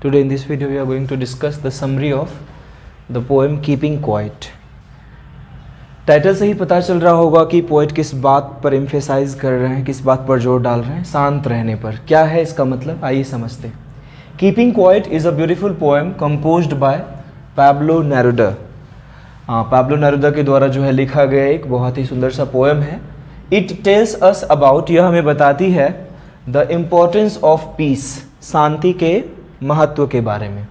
Today in this video we are going to discuss the summary of the poem Keeping Quiet. Title से ही पता चल रहा होगा कि पोएट किस बात पर एम्फेसाइज कर रहे हैं, किस बात पर जोर डाल रहे हैं, शांत रहने पर। क्या है इसका मतलब, आइए समझते हैं। Keeping quiet is a beautiful poem composed bye Pablo Neruda. Pablo Neruda के द्वारा जो है लिखा गया एक बहुत ही सुंदर सा पोएम है। इट टेल्स अस अबाउट, यह हमें बताती है द इम्पोर्टेंस ऑफ पीस, शांति के महत्व के बारे में।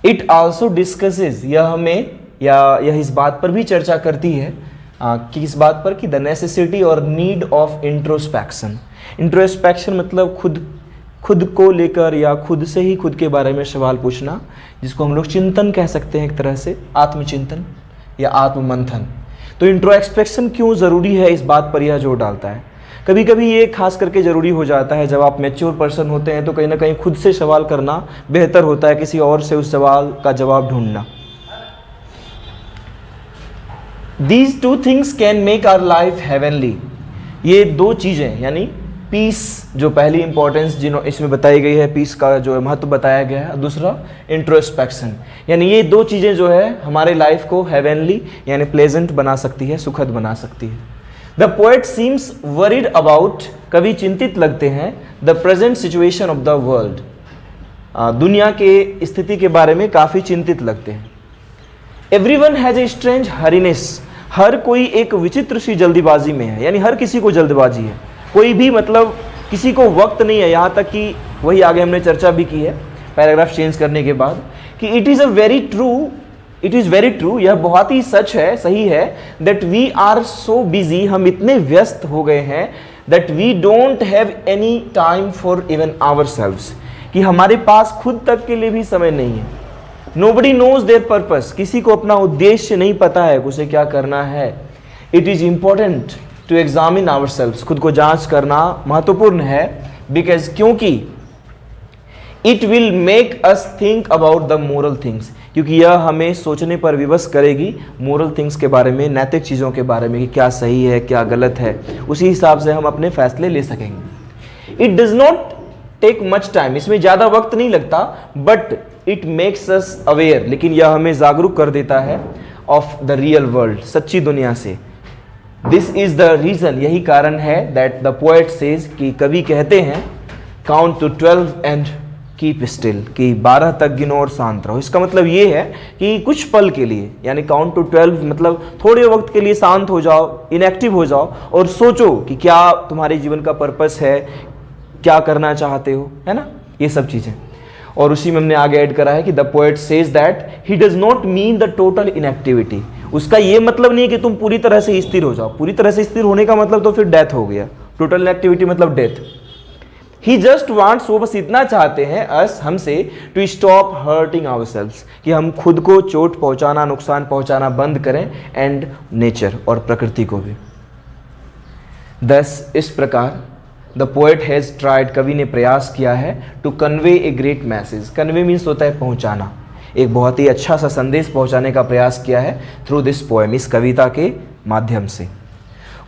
इट आल्सो डिस्कसेज, यह इस बात पर भी चर्चा करती है कि इस बात पर कि द नेसेसिटी और नीड ऑफ इंट्रोस्पेक्शन। इंट्रोस्पेक्शन मतलब खुद को लेकर या खुद से ही खुद के बारे में सवाल पूछना, जिसको हम लोग चिंतन कह सकते हैं, एक तरह से आत्मचिंतन या आत्ममंथन। तो इंट्रोस्पेक्शन क्यों ज़रूरी है, इस बात पर यह जोर डालता है। कभी कभी ये खास करके ज़रूरी हो जाता है जब आप मैच्योर पर्सन होते हैं, तो कहीं ना कहीं खुद से सवाल करना बेहतर होता है, किसी और से उस सवाल का जवाब ढूंढना। These two things can make our life heavenly। ये दो चीज़ें यानी पीस, जो पहली इंपॉर्टेंस इसमें बताई गई है, पीस का जो महत्व बताया गया है, दूसरा इंट्रोस्पेक्शन, यानी ये दो चीज़ें जो है हमारे लाइफ को हेवनली यानी प्लेजेंट बना सकती है, सुखद बना सकती है। The poet seems worried about, कवि चिंतित लगते हैं, the present situation of the world, दुनिया के स्थिति के बारे में काफ़ी चिंतित लगते हैं। एवरीवन हैज़ ए स्ट्रेंज हरीनेस, हर कोई एक विचित्र सी जल्दीबाजी में है, यानी हर किसी को जल्दबाजी है, कोई भी मतलब किसी को वक्त नहीं है। यहाँ तक कि वही आगे हमने चर्चा भी की है पैराग्राफ चेंज करने के बाद कि इट इज़ वेरी ट्रू, यह बहुत ही सच है, सही है, that we are so busy, हम इतने व्यस्त हो गए हैं, that we don't have any time for even ourselves, कि हमारे पास खुद तक के लिए भी समय नहीं है। नोबडी नोज देयर पर्पस, किसी को अपना उद्देश्य नहीं पता है, उसे क्या करना है। It is important to examine ourselves, खुद को जांच करना महत्वपूर्ण है, बिकॉज क्योंकि it will make us think about the moral things, क्योंकि यह हमें सोचने पर विवश करेगी मोरल थिंग्स के बारे में, नैतिक चीज़ों के बारे में, कि क्या सही है क्या गलत है। उसी हिसाब से हम अपने फैसले ले सकेंगे। It does not take much time, इसमें ज़्यादा वक्त नहीं लगता, but it makes us aware, लेकिन यह हमें जागरूक कर देता है ऑफ द रियल वर्ल्ड, सच्ची दुनिया से। दिस इज द रीज़न, यही कारण है, दैट द पोएट सेज, कि कवि कहते हैं, count to 12 and keep still, कि 12 तक गिनो और शांत रहो। इसका मतलब ये है कि कुछ पल के लिए, यानी काउंट टू 12 मतलब थोड़े वक्त के लिए शांत हो जाओ, इनएक्टिव हो जाओ और सोचो कि क्या तुम्हारे जीवन का पर्पस है, क्या करना चाहते हो, है ना, ये सब चीज़ें। और उसी में हमने आगे ऐड करा है कि the poet says that he does not mean the total inactivity, उसका ये मतलब नहीं है कि तुम पूरी तरह से स्थिर हो जाओ। पूरी तरह से स्थिर होने का मतलब तो फिर डेथ हो गया, टोटल इनएक्टिविटी मतलब डेथ। ही जस्ट वांट्स, वो बस इतना चाहते हैं अस, हमसे, टू स्टॉप हर्टिंग आवरसेल्व्स, कि हम खुद को चोट पहुंचाना, नुकसान पहुंचाना बंद करें, एंड नेचर और प्रकृति को भी। दस इस प्रकार द पोएट हैज़ ट्राइड, कवि ने प्रयास किया है, to convey a great message. Convey means होता है पहुंचाना, एक बहुत ही अच्छा सा संदेश पहुंचाने का प्रयास किया है थ्रू दिस पोएम, इस कविता के माध्यम से।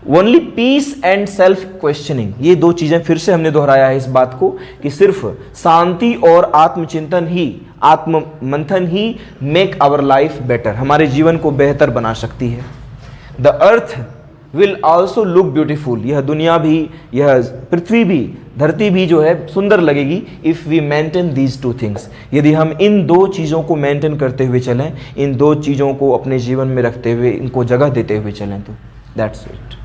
Only peace and self questioning, ये दो चीज़ें फिर से हमने दोहराया है इस बात को, कि सिर्फ शांति और आत्मचिंतन ही, आत्ममंथन ही मेक आवर लाइफ बेटर, हमारे जीवन को बेहतर बना सकती है। The earth will also look beautiful, यह दुनिया भी, यह पृथ्वी भी, धरती भी जो है सुंदर लगेगी, if we maintain these two things, यदि हम इन दो चीज़ों को मेंटेन करते हुए चलें, इन दो चीज़ों को अपने जीवन में रखते हुए, इनको जगह देते हुए चलें, तो दैट्स इट।